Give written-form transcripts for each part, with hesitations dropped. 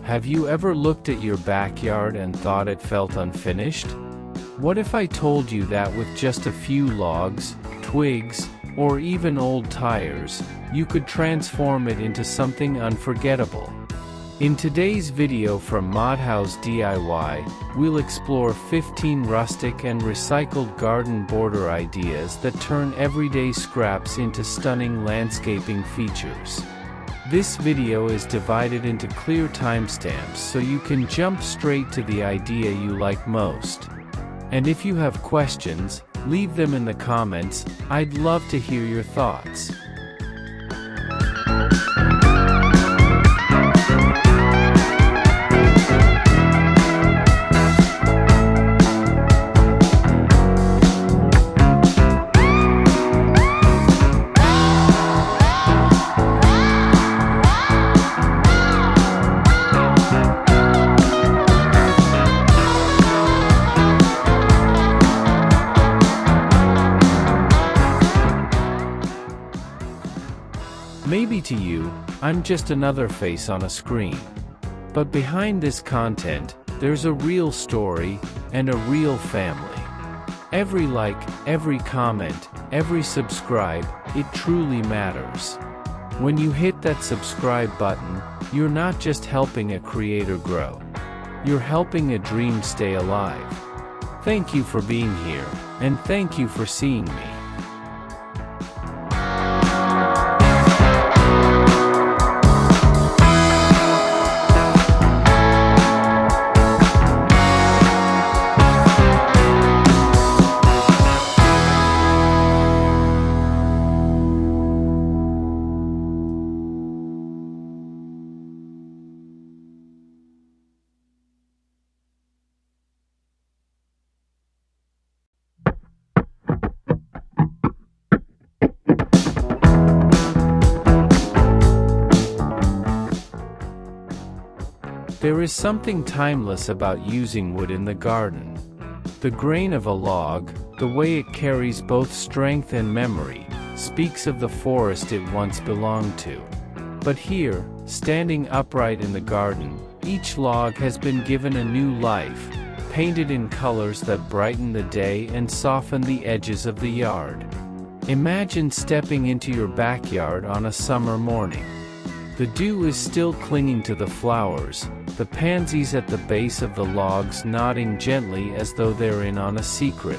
Have you ever looked at your backyard and thought it felt unfinished? What if I told you that with just a few logs, twigs, or even old tires, you could transform it into something unforgettable? In today's video from Modhaus DIY, we'll explore 15 rustic and recycled garden border ideas that turn everyday scraps into stunning landscaping features. This video is divided into clear timestamps so you can jump straight to the idea you like most. And if you have questions, leave them in the comments. I'd love to hear your thoughts. Maybe to you, I'm just another face on a screen. But behind this content, there's a real story, and a real family. Every like, every comment, every subscribe, it truly matters. When you hit that subscribe button, you're not just helping a creator grow. You're helping a dream stay alive. Thank you for being here, and thank you for seeing me. There is something timeless about using wood in the garden. The grain of a log, the way it carries both strength and memory, speaks of the forest it once belonged to. But here, standing upright in the garden, each log has been given a new life, painted in colors that brighten the day and soften the edges of the yard. Imagine stepping into your backyard on a summer morning. The dew is still clinging to the flowers, the pansies at the base of the logs nodding gently as though they're in on a secret.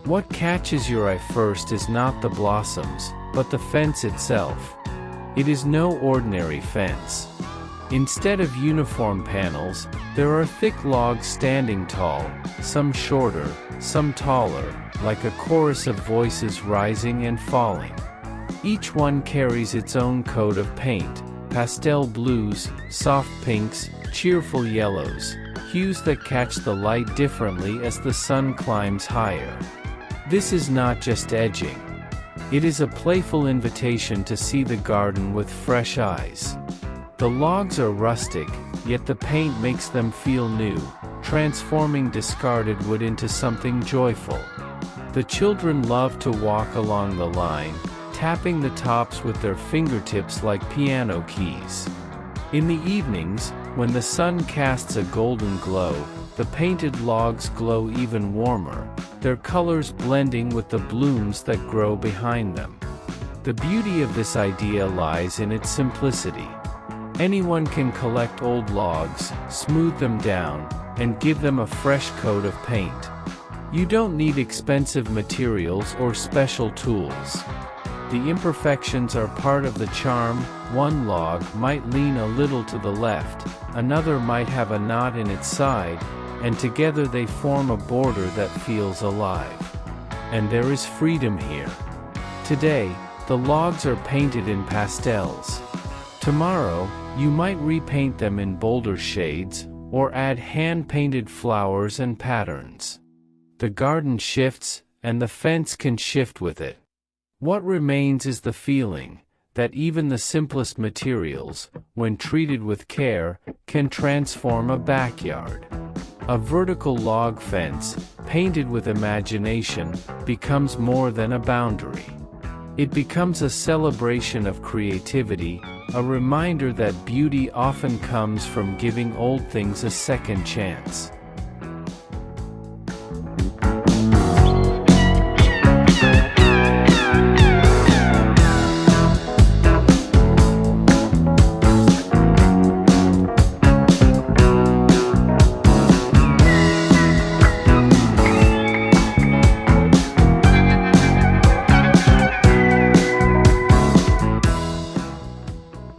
What catches your eye first is not the blossoms, but the fence itself. It is no ordinary fence. Instead of uniform panels, there are thick logs standing tall, some shorter, some taller, like a chorus of voices rising and falling. Each one carries its own coat of paint. Pastel blues, soft pinks, cheerful yellows, hues that catch the light differently as the sun climbs higher. This is not just edging. It is a playful invitation to see the garden with fresh eyes. The logs are rustic, yet the paint makes them feel new, transforming discarded wood into something joyful. The children love to walk along the line, tapping the tops with their fingertips like piano keys. In the evenings, when the sun casts a golden glow, the painted logs glow even warmer, their colors blending with the blooms that grow behind them. The beauty of this idea lies in its simplicity. Anyone can collect old logs, smooth them down, and give them a fresh coat of paint. You don't need expensive materials or special tools. The imperfections are part of the charm. One log might lean a little to the left, another might have a knot in its side, and together they form a border that feels alive. And there is freedom here. Today, the logs are painted in pastels. Tomorrow, you might repaint them in bolder shades, or add hand-painted flowers and patterns. The garden shifts, and the fence can shift with it. What remains is the feeling that even the simplest materials, when treated with care, can transform a backyard. A vertical log fence, painted with imagination, becomes more than a boundary. It becomes a celebration of creativity, a reminder that beauty often comes from giving old things a second chance.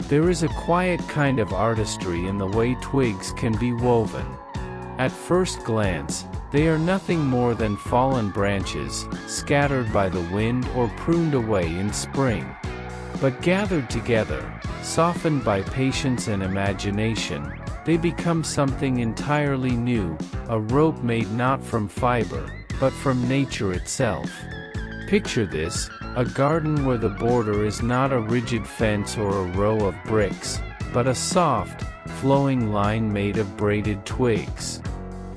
There is a quiet kind of artistry in the way twigs can be woven. At first glance, they are nothing more than fallen branches, scattered by the wind or pruned away in spring. But gathered together, softened by patience and imagination, they become something entirely new, a rope made not from fiber, but from nature itself. Picture this: a garden where the border is not a rigid fence or a row of bricks, but a soft, flowing line made of braided twigs.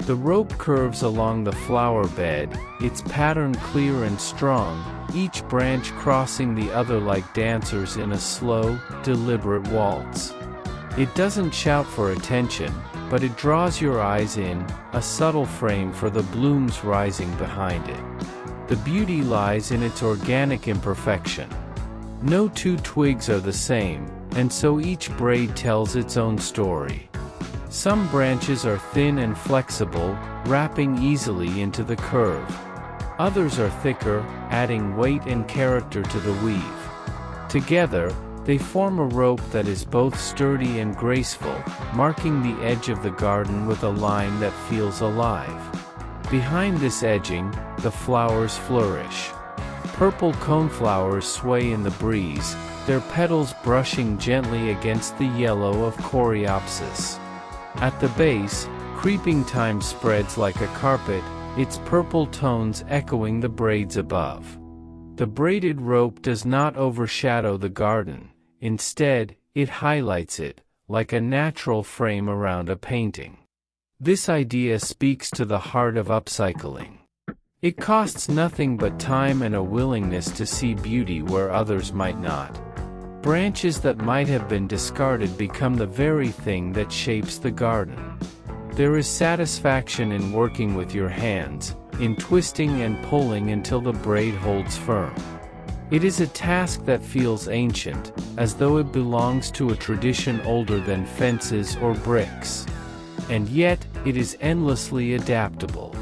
The rope curves along the flower bed, its pattern clear and strong, each branch crossing the other like dancers in a slow, deliberate waltz. It doesn't shout for attention, but it draws your eyes in, a subtle frame for the blooms rising behind it. The beauty lies in its organic imperfection. No two twigs are the same, and so each braid tells its own story. Some branches are thin and flexible, wrapping easily into the curve. Others are thicker, adding weight and character to the weave. Together, they form a rope that is both sturdy and graceful, marking the edge of the garden with a line that feels alive. Behind this edging, the flowers flourish. Purple coneflowers sway in the breeze, their petals brushing gently against the yellow of coreopsis. At the base, creeping thyme spreads like a carpet, its purple tones echoing the braids above. The braided rope does not overshadow the garden, instead, it highlights it, like a natural frame around a painting. This idea speaks to the heart of upcycling. It costs nothing but time and a willingness to see beauty where others might not. Branches that might have been discarded become the very thing that shapes the garden. There is satisfaction in working with your hands, in twisting and pulling until the braid holds firm. It is a task that feels ancient, as though it belongs to a tradition older than fences or bricks. And yet, it is endlessly adaptable.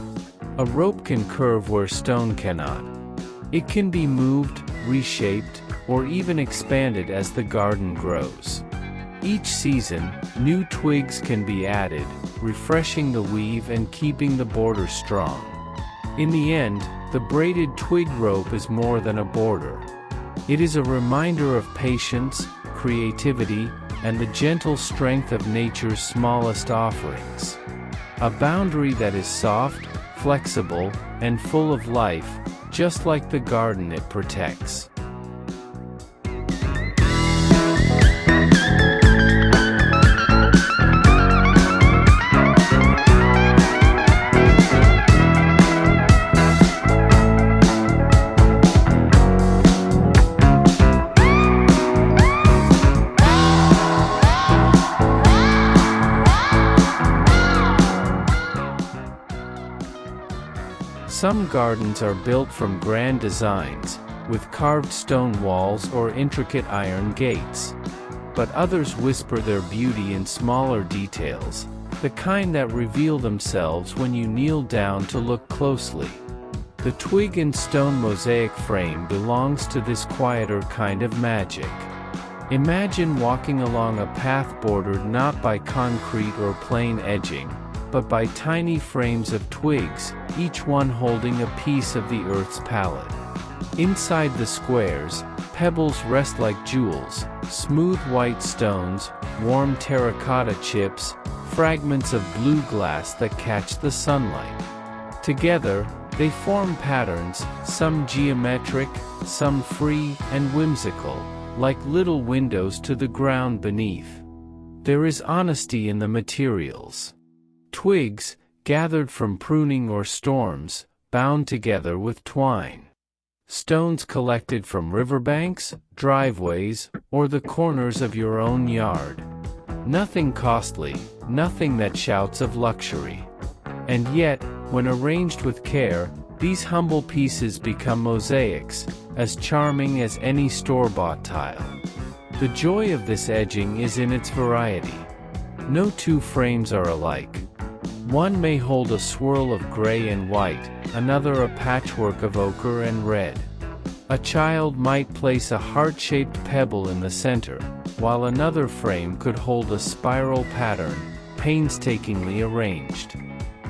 A rope can curve where stone cannot. It can be moved, reshaped, or even expanded as the garden grows. Each season, new twigs can be added, refreshing the weave and keeping the border strong. In the end, the braided twig rope is more than a border. It is a reminder of patience, creativity, and the gentle strength of nature's smallest offerings. A boundary that is soft, flexible, and full of life, just like the garden it protects. Some gardens are built from grand designs, with carved stone walls or intricate iron gates. But others whisper their beauty in smaller details, the kind that reveal themselves when you kneel down to look closely. The twig and stone mosaic frame belongs to this quieter kind of magic. Imagine walking along a path bordered not by concrete or plain edging, but by tiny frames of twigs, each one holding a piece of the earth's palette. Inside the squares, pebbles rest like jewels, smooth white stones, warm terracotta chips, fragments of blue glass that catch the sunlight. Together, they form patterns, some geometric, some free and whimsical, like little windows to the ground beneath. There is honesty in the materials. Twigs, gathered from pruning or storms, bound together with twine. Stones collected from riverbanks, driveways, or the corners of your own yard. Nothing costly, nothing that shouts of luxury. And yet, when arranged with care, these humble pieces become mosaics, as charming as any store-bought tile. The joy of this edging is in its variety. No two frames are alike. One may hold a swirl of gray and white, another a patchwork of ochre and red. A child might place a heart-shaped pebble in the center, while another frame could hold a spiral pattern, painstakingly arranged.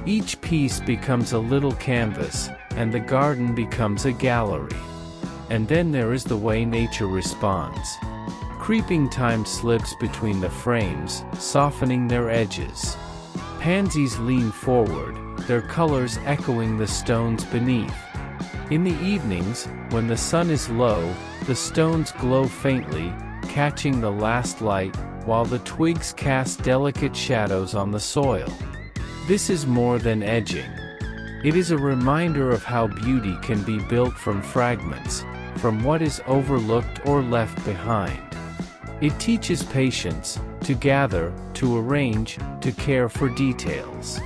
Each piece becomes a little canvas, and the garden becomes a gallery. And then there is the way nature responds. Creeping time slips between the frames, softening their edges. Pansies lean forward, their colors echoing the stones beneath. In the evenings, when the sun is low, the stones glow faintly, catching the last light, while the twigs cast delicate shadows on the soil. This is more than edging. It is a reminder of how beauty can be built from fragments, from what is overlooked or left behind. It teaches patience, to gather, to arrange, to care for details.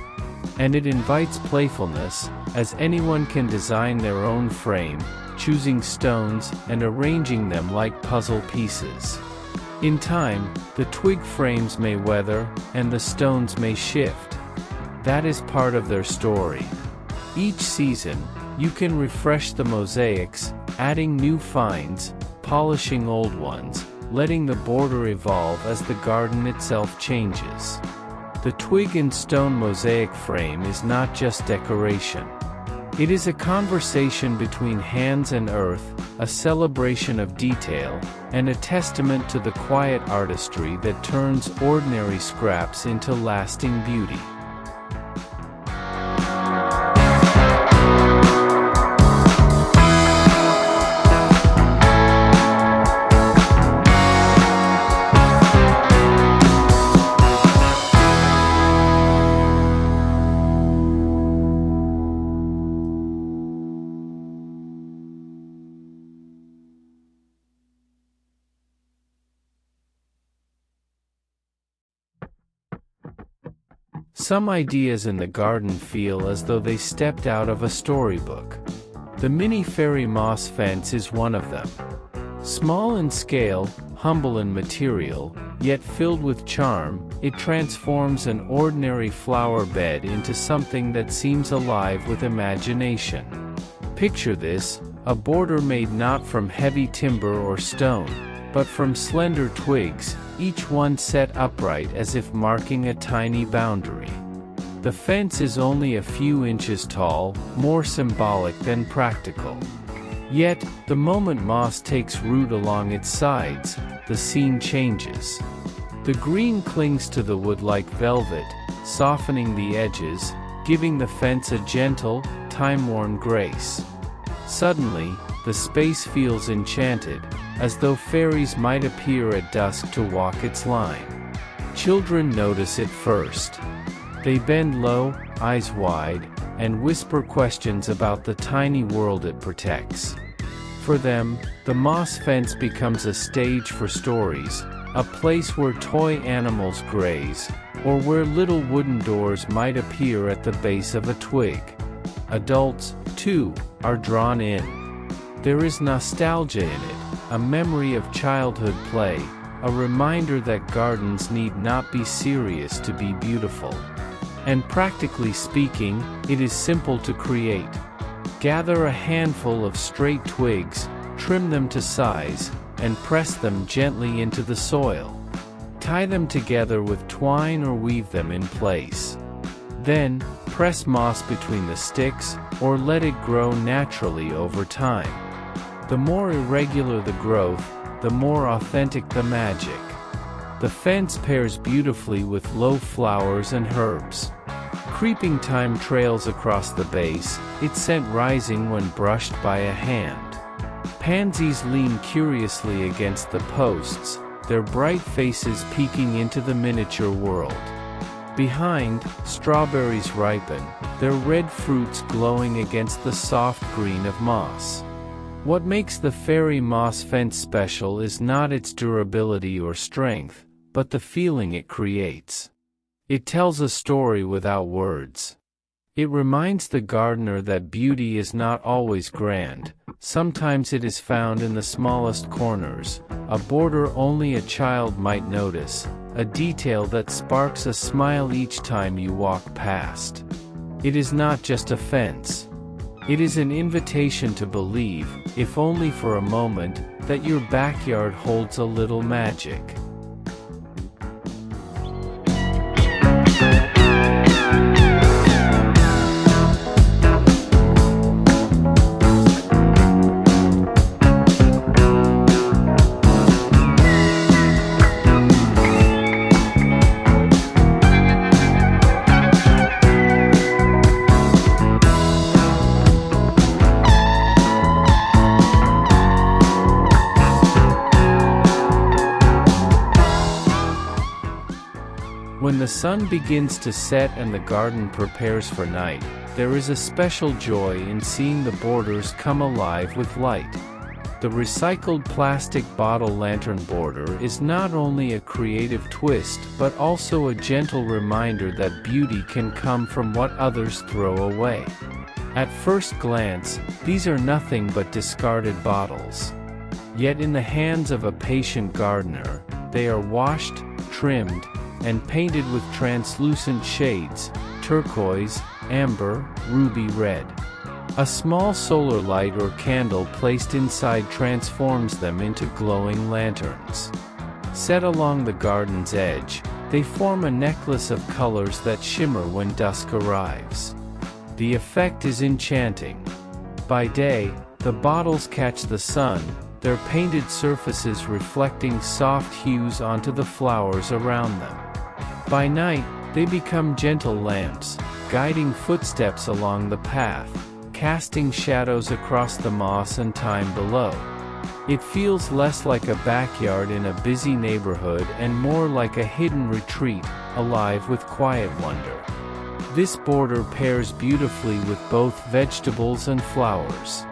And it invites playfulness, as anyone can design their own frame, choosing stones and arranging them like puzzle pieces. In time, the twig frames may weather, and the stones may shift. That is part of their story. Each season, you can refresh the mosaics, adding new finds, polishing old ones, letting the border evolve as the garden itself changes. The twig and stone mosaic frame is not just decoration. It is a conversation between hands and earth, a celebration of detail, and a testament to the quiet artistry that turns ordinary scraps into lasting beauty. Some ideas in the garden feel as though they stepped out of a storybook. The mini fairy moss fence is one of them. Small in scale, humble in material, yet filled with charm, it transforms an ordinary flower bed into something that seems alive with imagination. Picture this, a border made not from heavy timber or stone, but from slender twigs, each one set upright as if marking a tiny boundary. The fence is only a few inches tall, more symbolic than practical. Yet, the moment moss takes root along its sides, the scene changes. The green clings to the wood like velvet, softening the edges, giving the fence a gentle, time-worn grace. Suddenly, the space feels enchanted, as though fairies might appear at dusk to walk its line. Children notice it first. They bend low, eyes wide, and whisper questions about the tiny world it protects. For them, the moss fence becomes a stage for stories, a place where toy animals graze, or where little wooden doors might appear at the base of a twig. Adults, too, are drawn in. There is nostalgia in it, a memory of childhood play, a reminder that gardens need not be serious to be beautiful. And practically speaking, it is simple to create. Gather a handful of straight twigs, trim them to size, and press them gently into the soil. Tie them together with twine or weave them in place. Then, press moss between the sticks, or let it grow naturally over time. The more irregular the growth, the more authentic the magic. The fence pairs beautifully with low flowers and herbs. Creeping thyme trails across the base, its scent rising when brushed by a hand. Pansies lean curiously against the posts, their bright faces peeking into the miniature world. Behind, strawberries ripen, their red fruits glowing against the soft green of moss. What makes the fairy moss fence special is not its durability or strength, but the feeling it creates. It tells a story without words. It reminds the gardener that beauty is not always grand. Sometimes it is found in the smallest corners, a border only a child might notice, a detail that sparks a smile each time you walk past. It is not just a fence. It is an invitation to believe, if only for a moment, that your backyard holds a little magic. When the sun begins to set and the garden prepares for night, there is a special joy in seeing the borders come alive with light. The recycled plastic bottle lantern border is not only a creative twist but also a gentle reminder that beauty can come from what others throw away. At first glance, these are nothing but discarded bottles. Yet in the hands of a patient gardener, they are washed, trimmed, and painted with translucent shades, turquoise, amber, ruby red. A small solar light or candle placed inside transforms them into glowing lanterns. Set along the garden's edge, they form a necklace of colors that shimmer when dusk arrives. The effect is enchanting. By day, the bottles catch the sun, their painted surfaces reflecting soft hues onto the flowers around them. By night, they become gentle lamps, guiding footsteps along the path, casting shadows across the moss and thyme below. It feels less like a backyard in a busy neighborhood and more like a hidden retreat, alive with quiet wonder. This border pairs beautifully with both vegetables and flowers.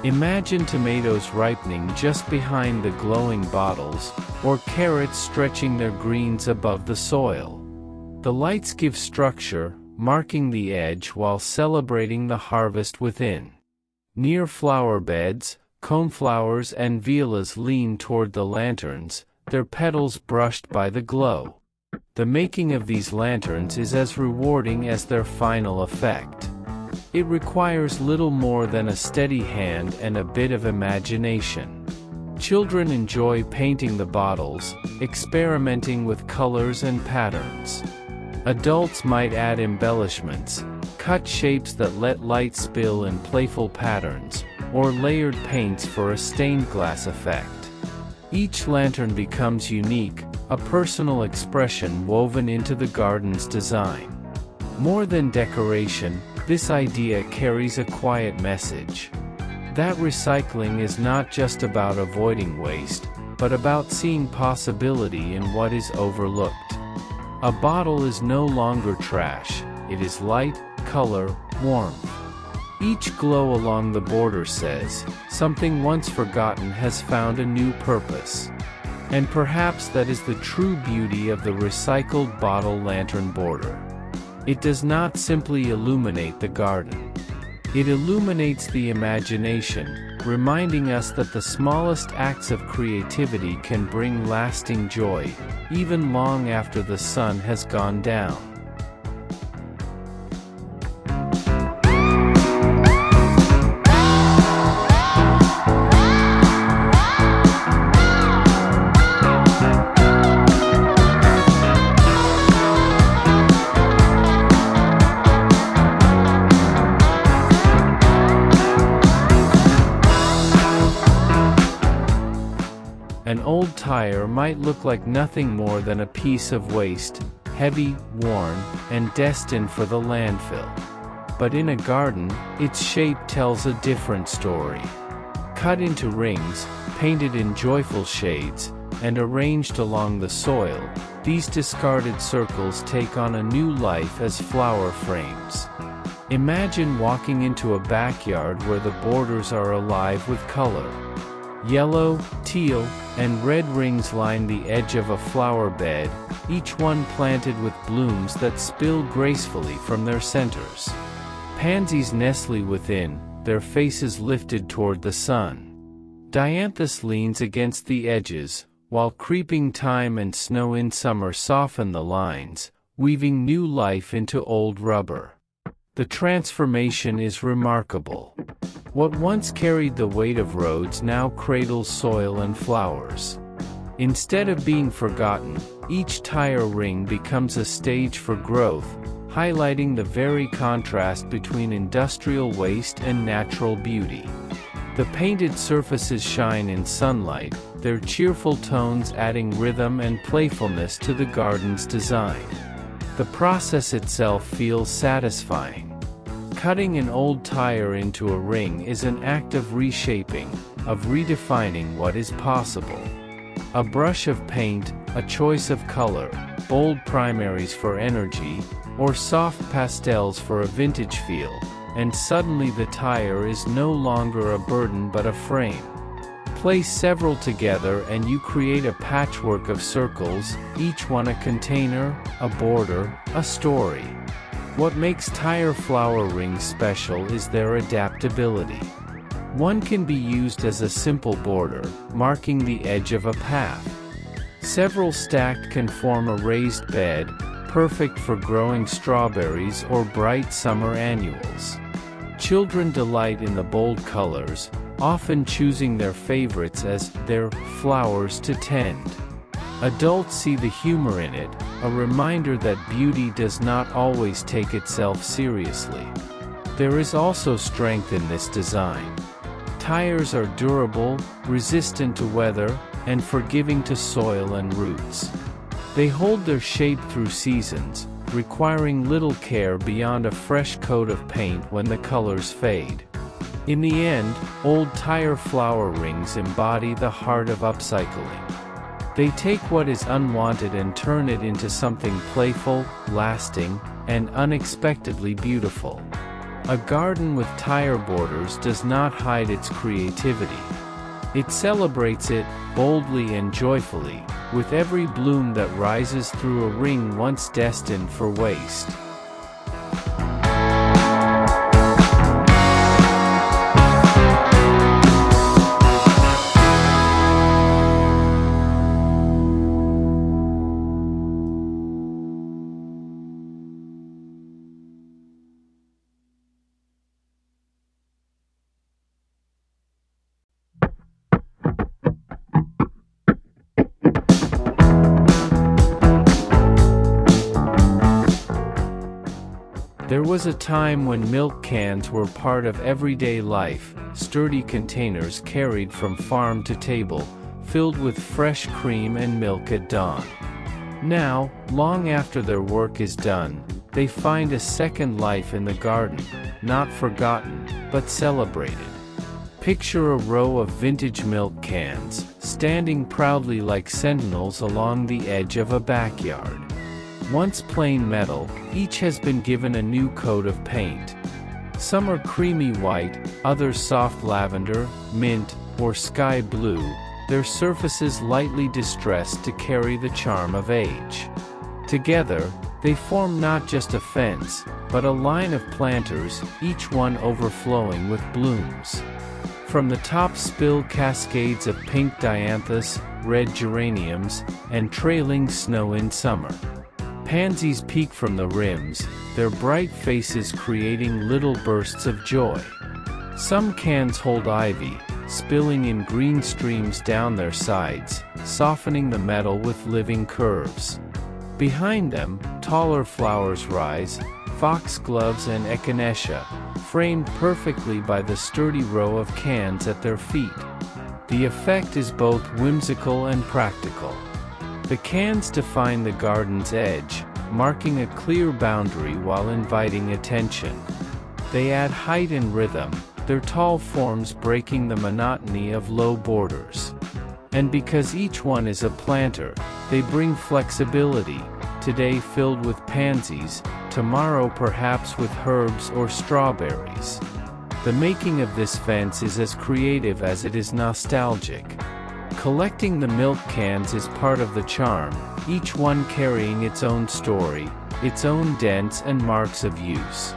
Imagine tomatoes ripening just behind the glowing bottles, or carrots stretching their greens above the soil. The lights give structure, marking the edge while celebrating the harvest within. Near flower beds, coneflowers and violas lean toward the lanterns, their petals brushed by the glow. The making of these lanterns is as rewarding as their final effect. It requires little more than a steady hand and a bit of imagination. Children enjoy painting the bottles, experimenting with colors and patterns. Adults might add embellishments, cut shapes that let light spill in playful patterns, or layered paints for a stained glass effect. Each lantern becomes unique, a personal expression woven into the garden's design. More than decoration, this idea carries a quiet message. That recycling is not just about avoiding waste, but about seeing possibility in what is overlooked. A bottle is no longer trash, it is light, color, warmth. Each glow along the border says, something once forgotten has found a new purpose. And perhaps that is the true beauty of the recycled bottle lantern border. It does not simply illuminate the garden. It illuminates the imagination, reminding us that the smallest acts of creativity can bring lasting joy, even long after the sun has gone down. An old tire might look like nothing more than a piece of waste, heavy, worn, and destined for the landfill. But in a garden, its shape tells a different story. Cut into rings, painted in joyful shades, and arranged along the soil, these discarded circles take on a new life as flower frames. Imagine walking into a backyard where the borders are alive with color. Yellow, teal, and red rings line the edge of a flower bed, each one planted with blooms that spill gracefully from their centers. Pansies nestle within, their faces lifted toward the sun. Dianthus leans against the edges, while creeping thyme and snow in summer soften the lines, weaving new life into old rubber. The transformation is remarkable. What once carried the weight of roads now cradles soil and flowers. Instead of being forgotten, each tire ring becomes a stage for growth, highlighting the very contrast between industrial waste and natural beauty. The painted surfaces shine in sunlight, their cheerful tones adding rhythm and playfulness to the garden's design. The process itself feels satisfying. Cutting an old tire into a ring is an act of reshaping, of redefining what is possible. A brush of paint, a choice of color, bold primaries for energy, or soft pastels for a vintage feel, and suddenly the tire is no longer a burden but a frame. Place several together and you create a patchwork of circles, each one a container, a border, a story. What makes tire flower rings special is their adaptability. One can be used as a simple border, marking the edge of a path. Several stacked can form a raised bed, perfect for growing strawberries or bright summer annuals. Children delight in the bold colors, often choosing their favorites as their flowers to tend. Adults see the humor in it, a reminder that beauty does not always take itself seriously. There is also strength in this design. Tires are durable, resistant to weather, and forgiving to soil and roots. They hold their shape through seasons, requiring little care beyond a fresh coat of paint when the colors fade. In the end, old tire flower rings embody the heart of upcycling. They take what is unwanted and turn it into something playful, lasting, and unexpectedly beautiful. A garden with tire borders does not hide its creativity. It celebrates it, boldly and joyfully, with every bloom that rises through a ring once destined for waste. There was a time when milk cans were part of everyday life, sturdy containers carried from farm to table, filled with fresh cream and milk at dawn. Now, long after their work is done, they find a second life in the garden, not forgotten, but celebrated. Picture a row of vintage milk cans, standing proudly like sentinels along the edge of a backyard. Once plain metal, each has been given a new coat of paint. Some are creamy white, others soft lavender, mint, or sky blue, their surfaces lightly distressed to carry the charm of age. Together, they form not just a fence, but a line of planters, each one overflowing with blooms. From the top spill cascades of pink dianthus, red geraniums, and trailing snow in summer. Pansies peek from the rims, their bright faces creating little bursts of joy. Some cans hold ivy, spilling in green streams down their sides, softening the metal with living curves. Behind them, taller flowers rise, foxgloves and echinacea, framed perfectly by the sturdy row of cans at their feet. The effect is both whimsical and practical. The cans define the garden's edge, marking a clear boundary while inviting attention. They add height and rhythm, their tall forms breaking the monotony of low borders. And because each one is a planter, they bring flexibility, today filled with pansies, tomorrow perhaps with herbs or strawberries. The making of this fence is as creative as it is nostalgic. Collecting the milk cans is part of the charm, each one carrying its own story, its own dents and marks of use.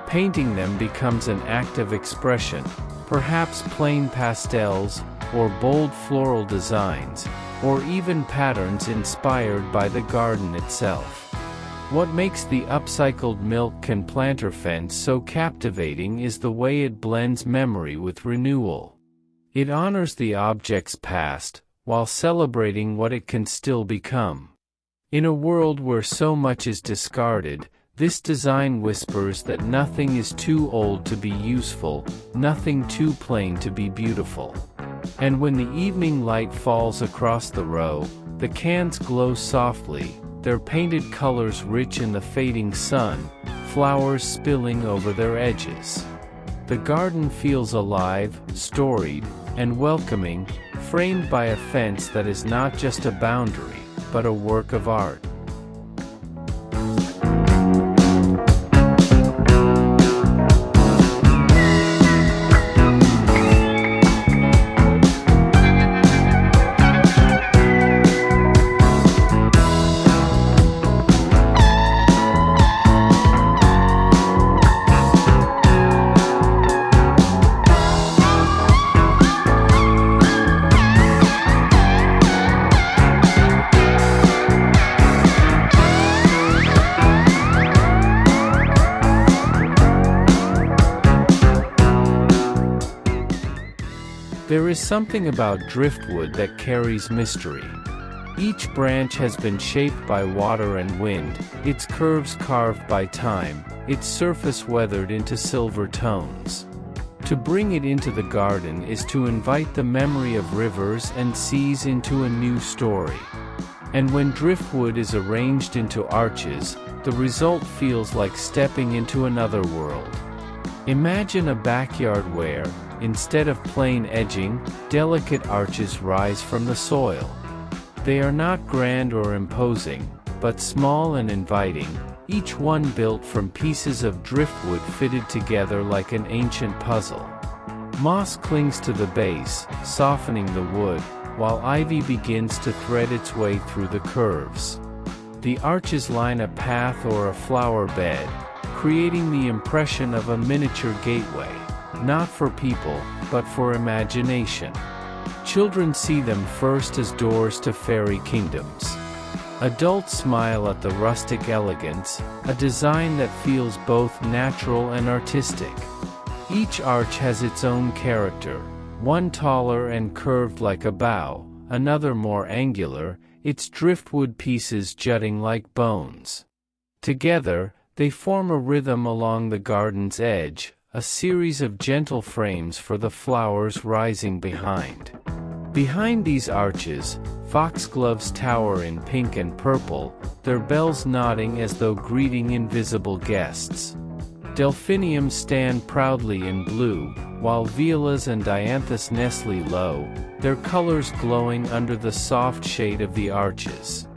Painting them becomes an act of expression, perhaps plain pastels, or bold floral designs, or even patterns inspired by the garden itself. What makes the upcycled milk can planter fence so captivating is the way it blends memory with renewal. It honors the object's past, while celebrating what it can still become. In a world where so much is discarded, this design whispers that nothing is too old to be useful, nothing too plain to be beautiful. And when the evening light falls across the row, the cans glow softly, their painted colors rich in the fading sun, flowers spilling over their edges. The garden feels alive, storied, and welcoming, framed by a fence that is not just a boundary, but a work of art. There is something about driftwood that carries mystery. Each branch has been shaped by water and wind, its curves carved by time, its surface weathered into silver tones. To bring it into the garden is to invite the memory of rivers and seas into a new story. And when driftwood is arranged into arches, the result feels like stepping into another world. Imagine a backyard where, instead of plain edging, delicate arches rise from the soil. They are not grand or imposing, but small and inviting, each one built from pieces of driftwood fitted together like an ancient puzzle. Moss clings to the base, softening the wood, while ivy begins to thread its way through the curves. The arches line a path or a flower bed, creating the impression of a miniature gateway. Not for people, but for imagination. Children see them first as doors to fairy kingdoms. Adults smile at the rustic elegance, a design that feels both natural and artistic. Each arch has its own character, one taller and curved like a bow, another more angular, its driftwood pieces jutting like bones. Together, they form a rhythm along the garden's edge, a series of gentle frames for the flowers rising behind. Behind these arches, foxgloves tower in pink and purple, their bells nodding as though greeting invisible guests. Delphiniums stand proudly in blue, while violas and dianthus nestle low, their colors glowing under the soft shade of the arches.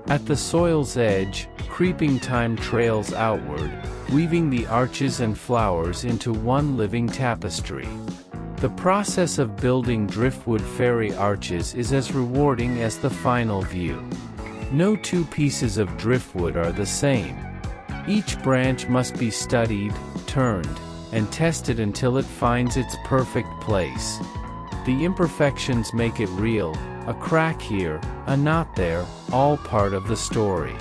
At the soil's edge, creeping time trails outward, weaving the arches and flowers into one living tapestry. The process of building driftwood fairy arches is as rewarding as the final view. No two pieces of driftwood are the same. Each branch must be studied, turned, and tested until it finds its perfect place. The imperfections make it real, a crack here, a knot there, all part of the story.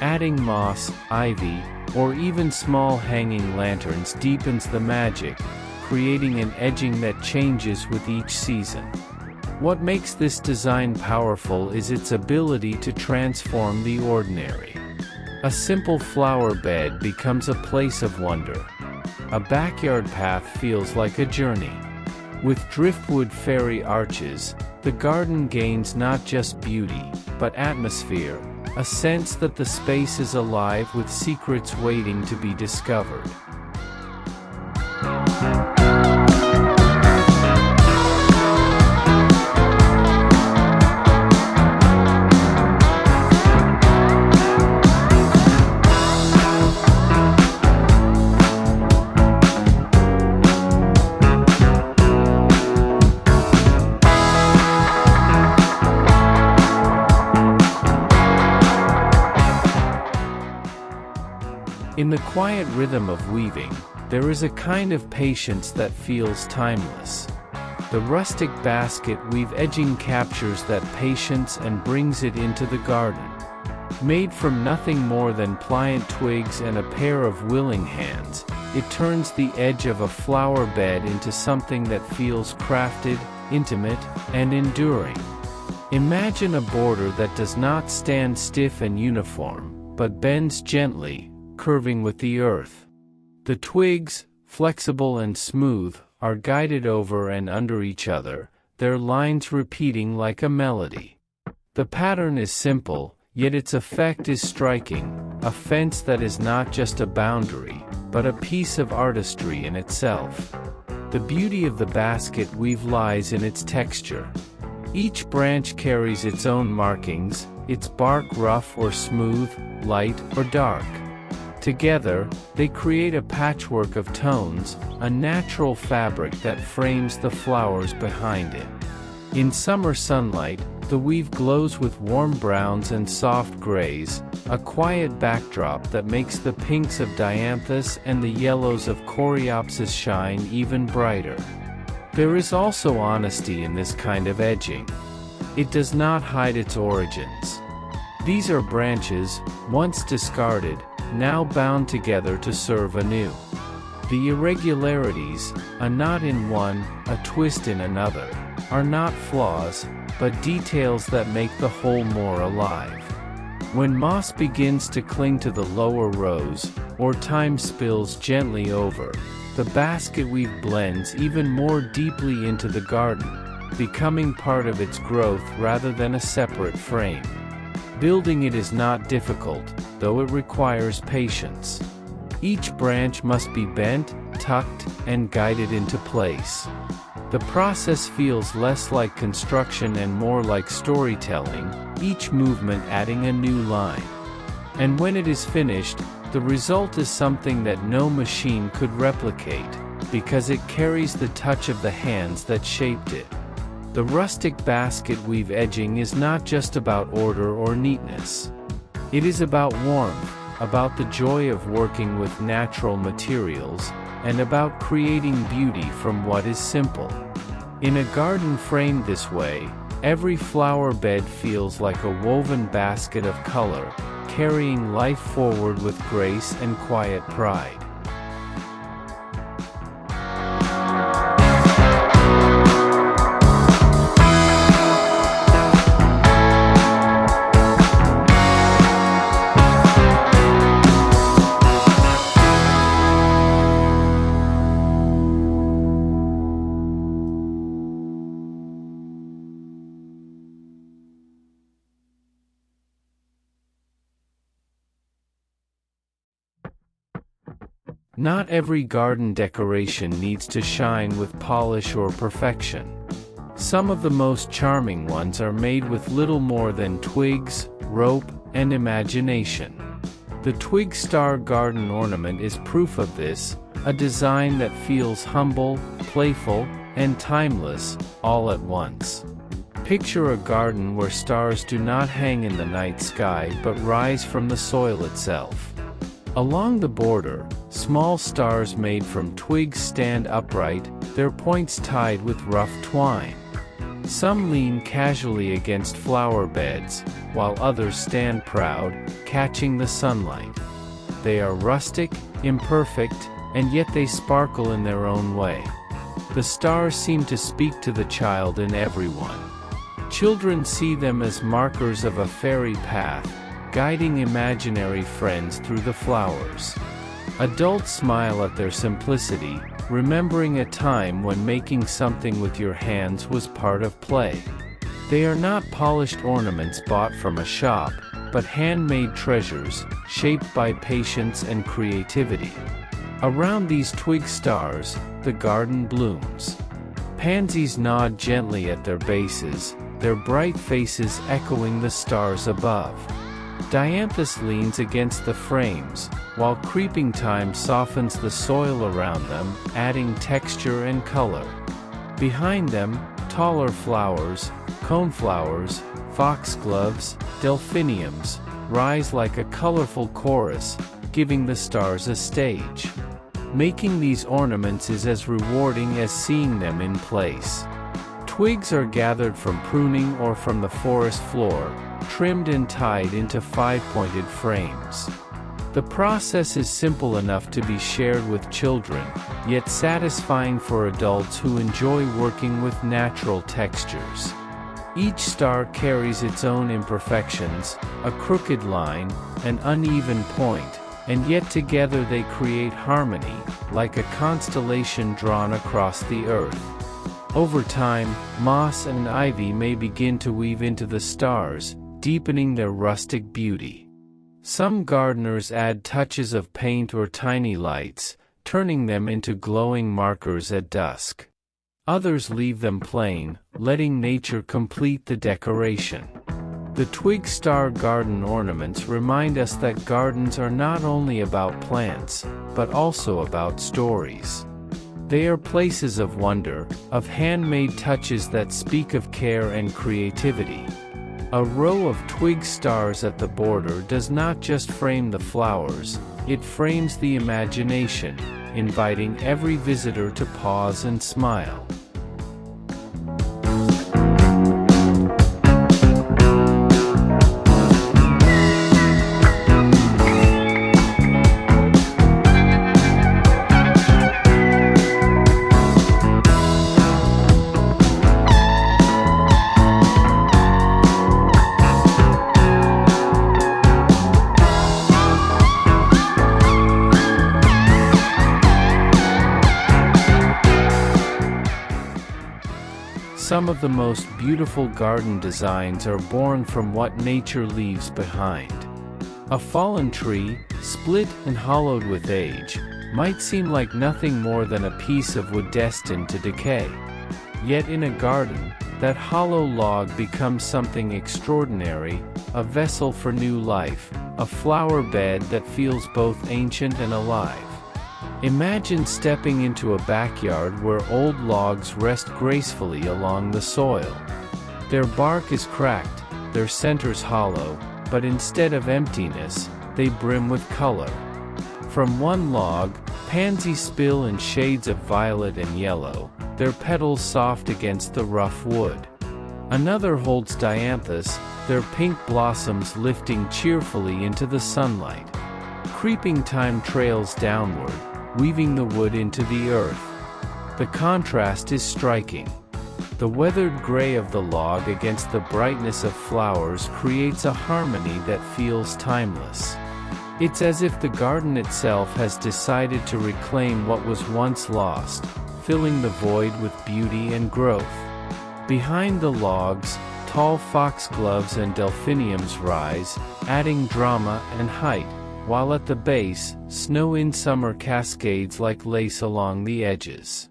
Adding moss, ivy, or even small hanging lanterns deepens the magic, creating an edging that changes with each season. What makes this design powerful is its ability to transform the ordinary. A simple flower bed becomes a place of wonder. A backyard path feels like a journey. With driftwood fairy arches, the garden gains not just beauty, but atmosphere, a sense that the space is alive with secrets waiting to be discovered. In the quiet rhythm of weaving, there is a kind of patience that feels timeless. The rustic basket weave edging captures that patience and brings it into the garden. Made from nothing more than pliant twigs and a pair of willing hands, it turns the edge of a flower bed into something that feels crafted, intimate, and enduring. Imagine a border that does not stand stiff and uniform, but bends gently, curving with the earth. The twigs, flexible and smooth, are guided over and under each other, their lines repeating like a melody. The pattern is simple, yet its effect is striking, a fence that is not just a boundary, but a piece of artistry in itself. The beauty of the basket weave lies in its texture. Each branch carries its own markings, its bark rough or smooth, light or dark. Together, they create a patchwork of tones, a natural fabric that frames the flowers behind it. In summer sunlight, the weave glows with warm browns and soft grays, a quiet backdrop that makes the pinks of dianthus and the yellows of coreopsis shine even brighter. There is also honesty in this kind of edging. It does not hide its origins. These are branches, once discarded, now bound together to serve anew. The irregularities, a knot in one, a twist in another, are not flaws, but details that make the whole more alive. When moss begins to cling to the lower rows, or time spills gently over, the basket weave blends even more deeply into the garden, becoming part of its growth rather than a separate frame. Building it is not difficult, though it requires patience. Each branch must be bent, tucked, and guided into place. The process feels less like construction and more like storytelling, each movement adding a new line. And when it is finished, the result is something that no machine could replicate, because it carries the touch of the hands that shaped it. The rustic basket weave edging is not just about order or neatness. It is about warmth, about the joy of working with natural materials, and about creating beauty from what is simple. In a garden framed this way, every flower bed feels like a woven basket of color, carrying life forward with grace and quiet pride. Not every garden decoration needs to shine with polish or perfection. Some of the most charming ones are made with little more than twigs, rope, and imagination. The Twig Star garden ornament is proof of this, a design that feels humble, playful, and timeless, all at once. Picture a garden where stars do not hang in the night sky but rise from the soil itself. Along the border, small stars made from twigs stand upright, their points tied with rough twine. Some lean casually against flower beds, while others stand proud, catching the sunlight. They are rustic, imperfect, and yet they sparkle in their own way. The stars seem to speak to the child in everyone. Children see them as markers of a fairy path, guiding imaginary friends through the flowers. Adults smile at their simplicity, remembering a time when making something with your hands was part of play. They are not polished ornaments bought from a shop, but handmade treasures, shaped by patience and creativity. Around these twig stars, the garden blooms. Pansies nod gently at their bases, their bright faces echoing the stars above. Dianthus leans against the frames, while creeping thyme softens the soil around them, adding texture and color. Behind them, taller flowers, coneflowers, foxgloves, delphiniums, rise like a colorful chorus, giving the stars a stage. Making these ornaments is as rewarding as seeing them in place. Twigs are gathered from pruning or from the forest floor, trimmed and tied into 5-pointed frames. The process is simple enough to be shared with children, yet satisfying for adults who enjoy working with natural textures. Each star carries its own imperfections, a crooked line, an uneven point, and yet together they create harmony, like a constellation drawn across the earth. Over time, moss and ivy may begin to weave into the stars, deepening their rustic beauty. Some gardeners add touches of paint or tiny lights, turning them into glowing markers at dusk. Others leave them plain, letting nature complete the decoration. The twig star garden ornaments remind us that gardens are not only about plants, but also about stories. They are places of wonder, of handmade touches that speak of care and creativity. A row of twig stars at the border does not just frame the flowers, it frames the imagination, inviting every visitor to pause and smile. Some of the most beautiful garden designs are born from what nature leaves behind. A fallen tree, split and hollowed with age, might seem like nothing more than a piece of wood destined to decay. Yet in a garden, that hollow log becomes something extraordinary, a vessel for new life, a flower bed that feels both ancient and alive. Imagine stepping into a backyard where old logs rest gracefully along the soil. Their bark is cracked, their centers hollow, but instead of emptiness, they brim with color. From one log, pansies spill in shades of violet and yellow, their petals soft against the rough wood. Another holds dianthus, their pink blossoms lifting cheerfully into the sunlight. Creeping time trails downward, weaving the wood into the earth. The contrast is striking. The weathered gray of the log against the brightness of flowers creates a harmony that feels timeless. It's as if the garden itself has decided to reclaim what was once lost, filling the void with beauty and growth. Behind the logs, tall foxgloves and delphiniums rise, adding drama and height, while at the base, snow in summer cascades like lace along the edges.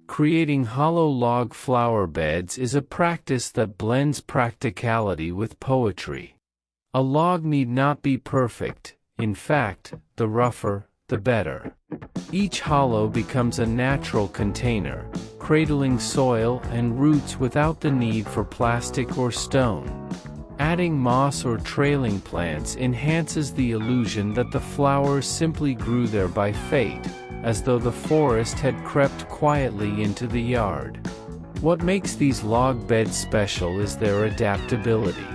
Creating hollow log flower beds is a practice that blends practicality with poetry. A log need not be perfect, in fact, the rougher, the better. Each hollow becomes a natural container, cradling soil and roots without the need for plastic or stone. Adding moss or trailing plants enhances the illusion that the flowers simply grew there by fate, as though the forest had crept quietly into the yard. What makes these log beds special is their adaptability.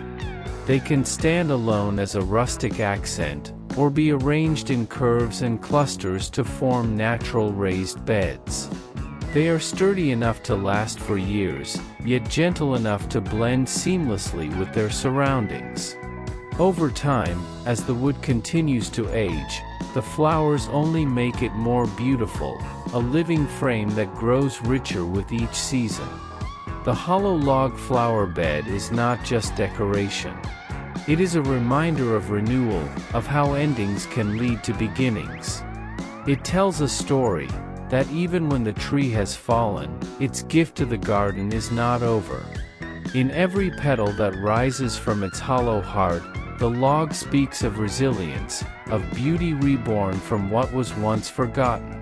They can stand alone as a rustic accent, or be arranged in curves and clusters to form natural raised beds. They are sturdy enough to last for years, yet gentle enough to blend seamlessly with their surroundings. Over time, as the wood continues to age, the flowers only make it more beautiful, a living frame that grows richer with each season. The hollow log flower bed is not just decoration. It is a reminder of renewal, of how endings can lead to beginnings. It tells a story that even when the tree has fallen, its gift to the garden is not over. In every petal that rises from its hollow heart, the log speaks of resilience, of beauty reborn from what was once forgotten.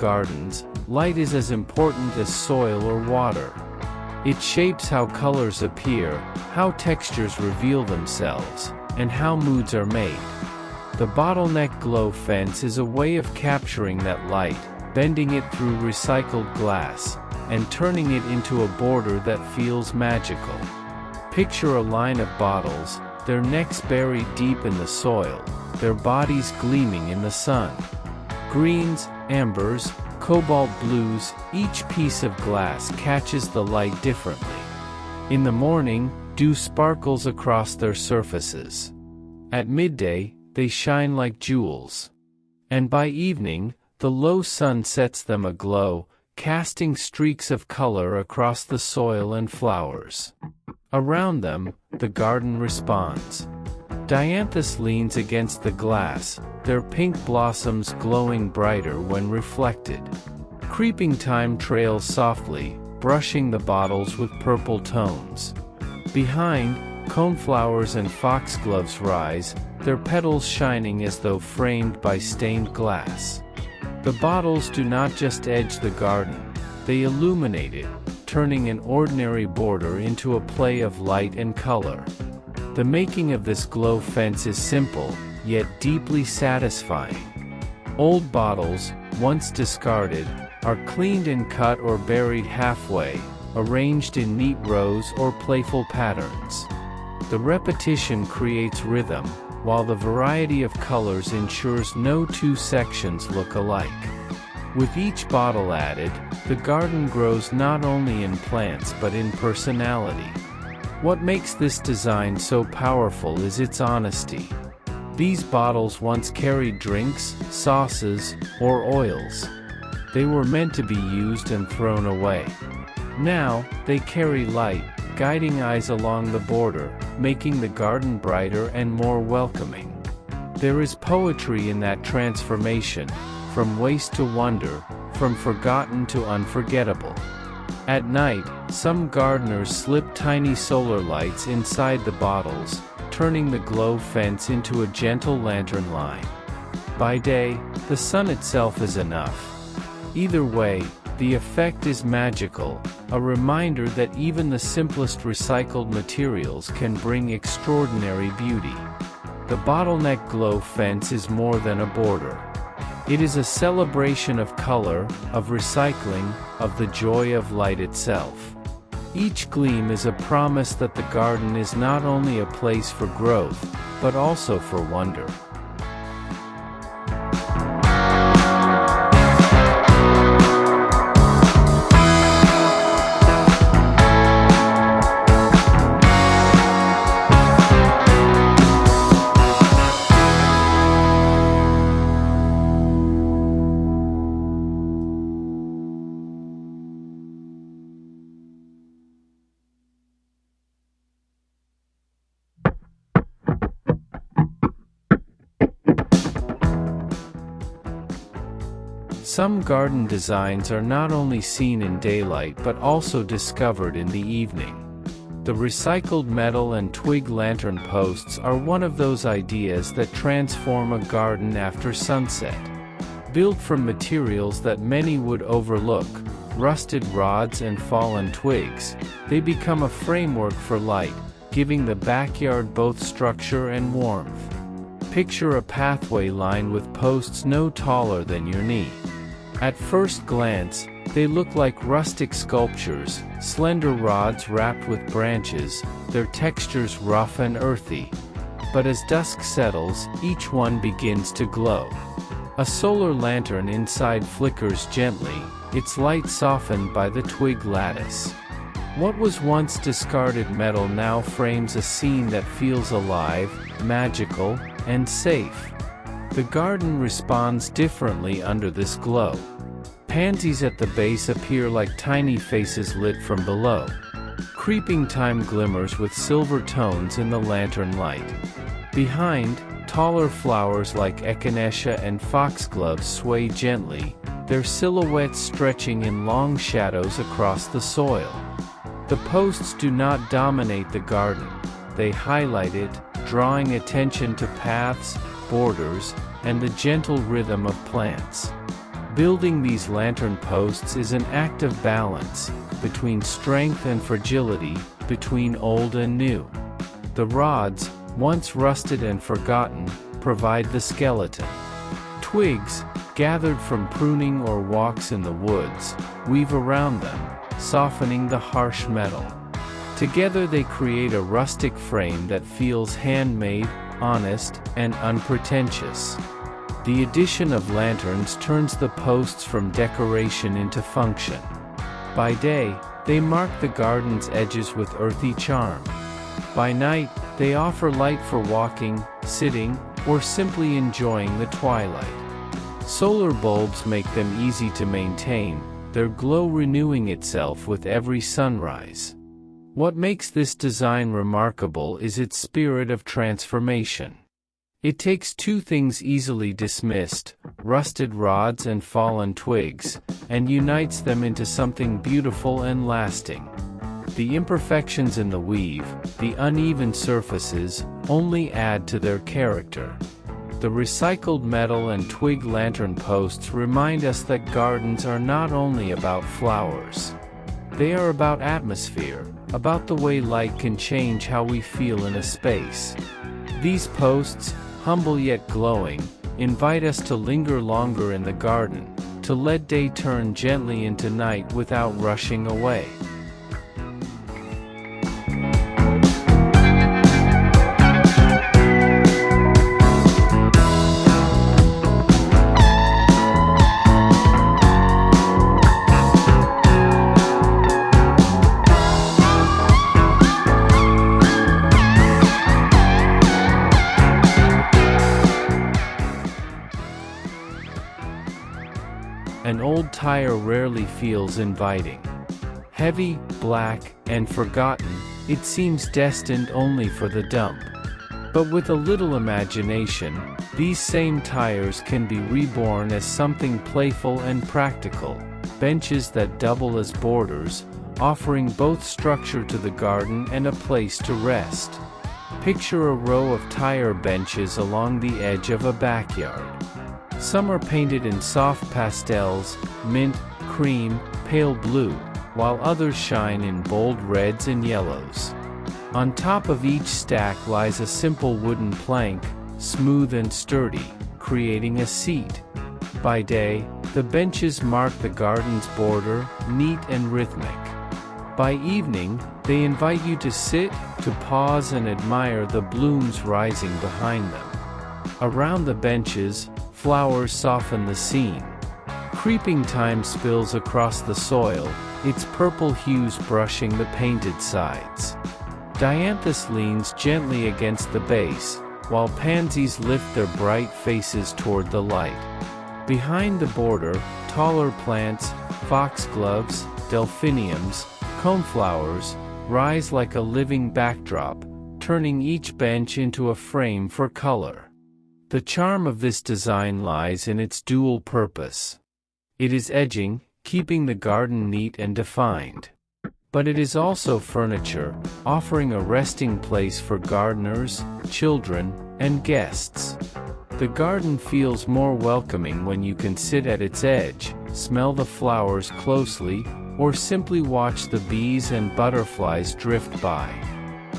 gardens, light is as important as soil or water. It shapes how colors appear, how textures reveal themselves, and how moods are made. The bottleneck glow fence is a way of capturing that light, bending it through recycled glass, and turning it into a border that feels magical. Picture a line of bottles, their necks buried deep in the soil, their bodies gleaming in the sun. Greens, ambers, cobalt blues, each piece of glass catches the light differently. In the morning, dew sparkles across their surfaces. At midday, they shine like jewels. And by evening, the low sun sets them aglow, casting streaks of color across the soil and flowers. Around them, the garden responds. Dianthus leans against the glass, their pink blossoms glowing brighter when reflected. Creeping thyme trails softly, brushing the bottles with purple tones. Behind, coneflowers and foxgloves rise, their petals shining as though framed by stained glass. The bottles do not just edge the garden, they illuminate it, turning an ordinary border into a play of light and color. The making of this glow fence is simple, yet deeply satisfying. Old bottles, once discarded, are cleaned and cut or buried halfway, arranged in neat rows or playful patterns. The repetition creates rhythm, while the variety of colors ensures no two sections look alike. With each bottle added, the garden grows not only in plants but in personality. What makes this design so powerful is its honesty. These bottles once carried drinks, sauces, or oils. They were meant to be used and thrown away. Now, they carry light, guiding eyes along the border, making the garden brighter and more welcoming. There is poetry in that transformation, from waste to wonder, from forgotten to unforgettable. At night, some gardeners slip tiny solar lights inside the bottles, turning the glow fence into a gentle lantern line. By day, the sun itself is enough. Either way, the effect is magical, a reminder that even the simplest recycled materials can bring extraordinary beauty. The bottleneck glow fence is more than a border. It is a celebration of color, of recycling, of the joy of light itself. Each gleam is a promise that the garden is not only a place for growth, but also for wonder. Some garden designs are not only seen in daylight but also discovered in the evening. The recycled metal and twig lantern posts are one of those ideas that transform a garden after sunset. Built from materials that many would overlook, rusted rods and fallen twigs, they become a framework for light, giving the backyard both structure and warmth. Picture a pathway lined with posts no taller than your knee. At first glance, they look like rustic sculptures, slender rods wrapped with branches, their textures rough and earthy. But as dusk settles, each one begins to glow. A solar lantern inside flickers gently, its light softened by the twig lattice. What was once discarded metal now frames a scene that feels alive, magical, and safe. The garden responds differently under this glow. Pansies at the base appear like tiny faces lit from below. Creeping thyme glimmers with silver tones in the lantern light. Behind, taller flowers like echinacea and foxgloves sway gently, their silhouettes stretching in long shadows across the soil. The posts do not dominate the garden, they highlight it, drawing attention to paths, borders, and the gentle rhythm of plants. Building these lantern posts is an act of balance, between strength and fragility, between old and new. The rods, once rusted and forgotten, provide the skeleton. Twigs, gathered from pruning or walks in the woods, weave around them, softening the harsh metal. Together they create a rustic frame that feels handmade, honest, and unpretentious. The addition of lanterns turns the posts from decoration into function. By day, they mark the garden's edges with earthy charm. By night, they offer light for walking, sitting, or simply enjoying the twilight. Solar bulbs make them easy to maintain, their glow renewing itself with every sunrise. What makes this design remarkable is its spirit of transformation. It takes two things easily dismissed, rusted rods and fallen twigs, and unites them into something beautiful and lasting. The imperfections in the weave, the uneven surfaces, only add to their character. The recycled metal and twig lantern posts remind us that gardens are not only about flowers. They are about atmosphere, about the way light can change how we feel in a space. These posts, humble yet glowing, invite us to linger longer in the garden, to let day turn gently into night without rushing away. An old tire rarely feels inviting. Heavy, black, and forgotten, it seems destined only for the dump. But with a little imagination, these same tires can be reborn as something playful and practical, benches that double as borders, offering both structure to the garden and a place to rest. Picture a row of tire benches along the edge of a backyard. Some are painted in soft pastels, mint, cream, pale blue, while others shine in bold reds and yellows. On top of each stack lies a simple wooden plank, smooth and sturdy, creating a seat. By day, the benches mark the garden's border, neat and rhythmic. By evening, they invite you to sit, to pause and admire the blooms rising behind them. Around the benches, flowers soften the scene. Creeping thyme spills across the soil, its purple hues brushing the painted sides. Dianthus leans gently against the base, while pansies lift their bright faces toward the light. Behind the border, taller plants, foxgloves, delphiniums, coneflowers, rise like a living backdrop, turning each bench into a frame for color. The charm of this design lies in its dual purpose. It is edging, keeping the garden neat and defined. But it is also furniture, offering a resting place for gardeners, children, and guests. The garden feels more welcoming when you can sit at its edge, smell the flowers closely, or simply watch the bees and butterflies drift by.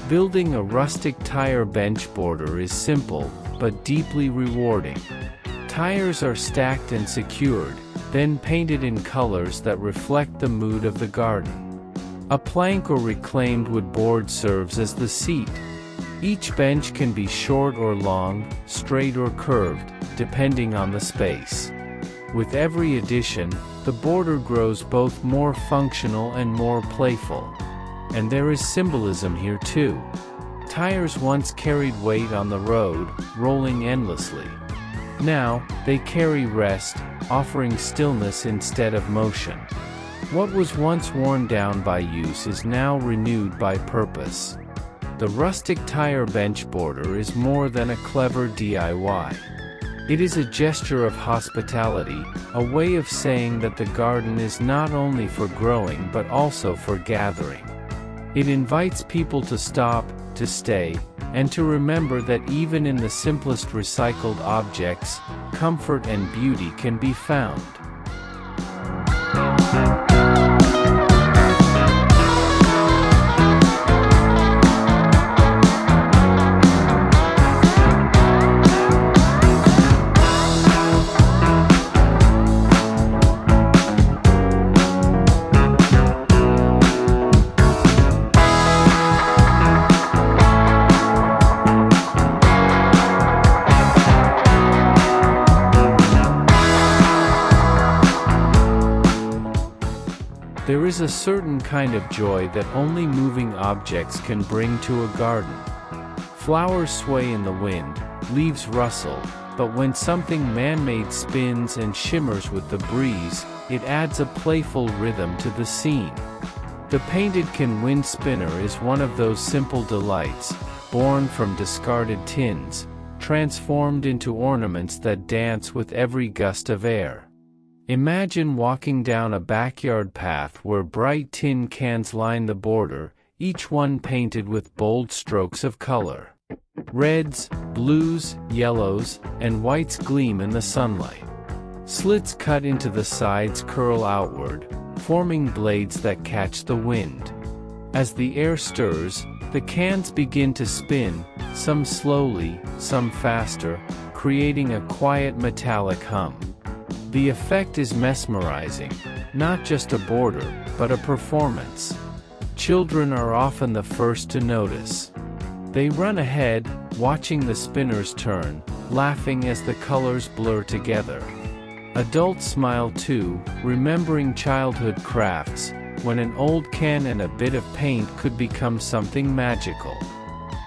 Building a rustic tire bench border is simple, but deeply rewarding. Tires are stacked and secured, then painted in colors that reflect the mood of the garden. A plank or reclaimed wood board serves as the seat. Each bench can be short or long, straight or curved, depending on the space. With every addition, the border grows both more functional and more playful. And there is symbolism here too. Tires once carried weight on the road, rolling endlessly. Now, they carry rest, offering stillness instead of motion. What was once worn down by use is now renewed by purpose. The rustic tire bench border is more than a clever DIY. It is a gesture of hospitality, a way of saying that the garden is not only for growing but also for gathering. It invites people to stop, to stay, and to remember that even in the simplest recycled objects, comfort and beauty can be found. There is a certain kind of joy that only moving objects can bring to a garden. Flowers sway in the wind, leaves rustle, but when something man-made spins and shimmers with the breeze, it adds a playful rhythm to the scene. The painted can wind spinner is one of those simple delights, born from discarded tins, transformed into ornaments that dance with every gust of air. Imagine walking down a backyard path where bright tin cans line the border, each one painted with bold strokes of color. Reds, blues, yellows, and whites gleam in the sunlight. Slits cut into the sides curl outward, forming blades that catch the wind. As the air stirs, the cans begin to spin, some slowly, some faster, creating a quiet metallic hum. The effect is mesmerizing, not just a border, but a performance. Children are often the first to notice. They run ahead, watching the spinners turn, laughing as the colors blur together. Adults smile too, remembering childhood crafts, when an old can and a bit of paint could become something magical.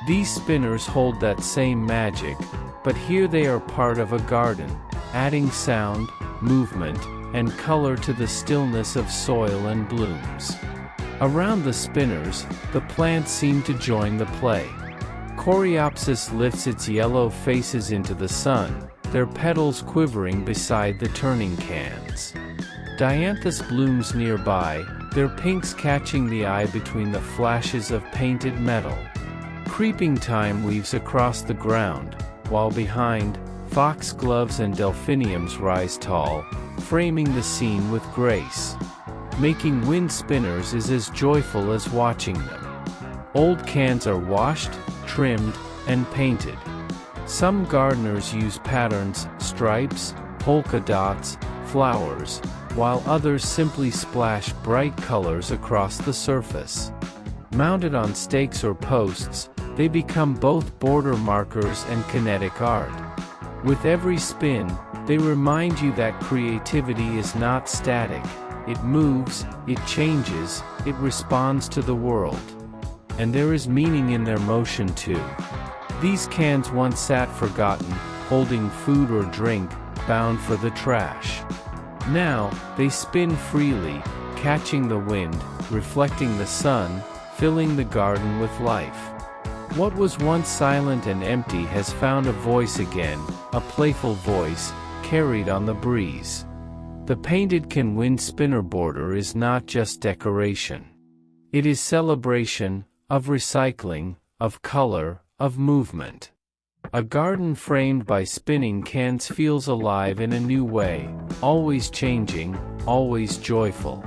These spinners hold that same magic, but here they are part of a garden, adding sound, movement, and color to the stillness of soil and blooms. Around the spinners, the plants seem to join the play. Coreopsis lifts its yellow faces into the sun, their petals quivering beside the turning cans. Dianthus blooms nearby, their pinks catching the eye between the flashes of painted metal. Creeping thyme weaves across the ground, while behind, foxgloves and delphiniums rise tall, framing the scene with grace. Making wind spinners is as joyful as watching them. Old cans are washed, trimmed, and painted. Some gardeners use patterns, stripes, polka dots, flowers, while others simply splash bright colors across the surface. Mounted on stakes or posts, they become both border markers and kinetic art. With every spin, they remind you that creativity is not static. It moves, it changes, it responds to the world. And there is meaning in their motion too. These cans once sat forgotten, holding food or drink, bound for the trash. Now, they spin freely, catching the wind, reflecting the sun, filling the garden with life. What was once silent and empty has found a voice again, a playful voice, carried on the breeze. The painted can wind spinner border is not just decoration. It is celebration, of recycling, of color, of movement. A garden framed by spinning cans feels alive in a new way, always changing, always joyful.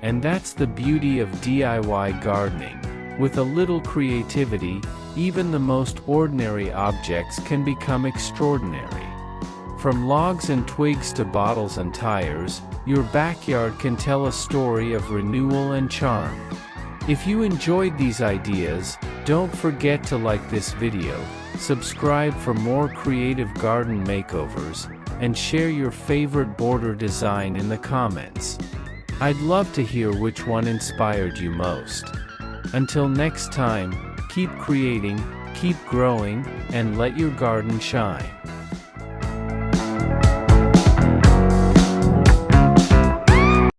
And that's the beauty of DIY gardening. With a little creativity, even the most ordinary objects can become extraordinary. From logs and twigs to bottles and tires, your backyard can tell a story of renewal and charm. If you enjoyed these ideas, don't forget to like this video, subscribe for more creative garden makeovers, and share your favorite border design in the comments. I'd love to hear which one inspired you most. Until next time, keep creating, keep growing, and let your garden shine.